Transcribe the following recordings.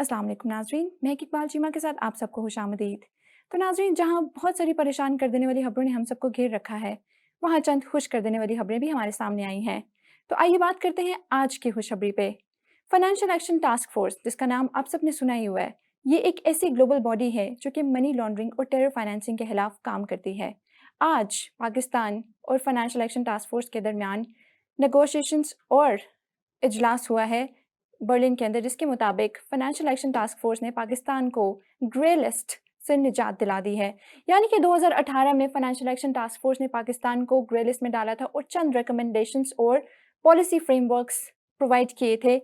अस्सलाम वालेकुम नाज़रीन, मैं इकबाल चीमा के साथ आप सबको खुशामदीद। तो नाज़रीन, जहाँ बहुत सारी परेशान कर देने वाली खबरों ने हम सबको घेर रखा है, वहाँ चंद खुश कर देने वाली खबरें भी हमारे सामने आई हैं। तो आइए बात करते हैं आज की खुशखबरी पे। फाइनेंशियल एक्शन टास्क फोर्स, जिसका नाम आप सबने सुना ही हुआ है, ये एक ऐसी ग्लोबल बॉडी है जो कि मनी लॉन्ड्रिंग और टेरर फाइनेंसिंग के खिलाफ काम करती है। आज पाकिस्तान और फाइनेंशियल एक्शन टास्क फोर्स के दरमियान नेगोशिएशंस और इजलास हुआ है बर्लिन के अंदर, जिसके मुताबिक फाइनेंशियल एक्शन टास्क फोर्स ने पाकिस्तान को ग्रे लिस्ट से निजात दिला दी है। यानी कि 2018 में फाइनेंशियल एक्शन टास्क फोर्स ने पाकिस्तान को ग्रे लिस्ट में डाला था और चंद रिकमेंडेशंस और पॉलिसी फ्रेमवर्क्स प्रोवाइड किए थे,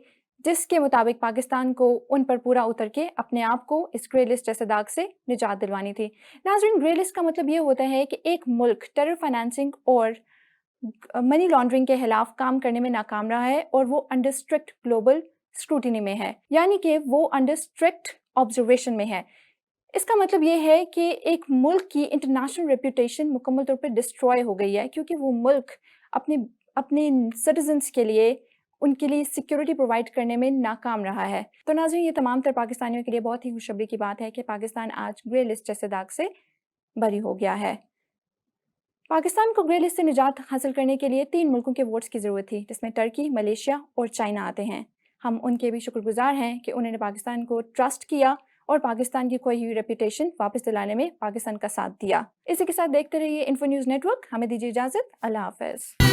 जिसके मुताबिक पाकिस्तान को उन पर पूरा उतर के अपने आप को इस ग्रे लिस्ट जैसे दाग से निजात दिलवानी थी। नाज़रीन, ग्रे लिस्ट का मतलब ये होता है कि एक मुल्क टेरर फाइनेंसिंग और मनी लॉन्ड्रिंग के खिलाफ काम करने में नाकाम रहा है और वो अंडर स्ट्रिक्ट ग्लोबल स्क्रूटिनी में है, यानी कि वो अंडर स्ट्रिक्ट ऑब्जर्वेशन में है। इसका मतलब ये है कि एक मुल्क की इंटरनेशनल रेपुटेशन मुकम्मल तौर पे डिस्ट्रॉय हो गई है, क्योंकि वो मुल्क अपने अपने सिटीजन्स के लिए उनके लिए सिक्योरिटी प्रोवाइड करने में नाकाम रहा है। तो नाज़रीन, ये तमाम तर पाकिस्तानियों के लिए बहुत ही खुशखबरी की बात है कि पाकिस्तान आज ग्रे लिस्ट जैसे दाग से बरी हो गया है। पाकिस्तान को ग्रे लिस्ट से निजात हासिल करने के लिए 3 मुल्कों के वोट्स की ज़रूरत थी, जिसमें टर्की, मलेशिया और चाइना आते हैं। हम उनके भी शुक्रगुजार हैं कि उन्होंने पाकिस्तान को ट्रस्ट किया और पाकिस्तान की खोई हुई रेपुटेशन वापस दिलाने में पाकिस्तान का साथ दिया। इसी के साथ देखते रहिए इन्फो न्यूज़ नेटवर्क। हमें दीजिए इजाज़त। अल्लाह हाफ़िज़।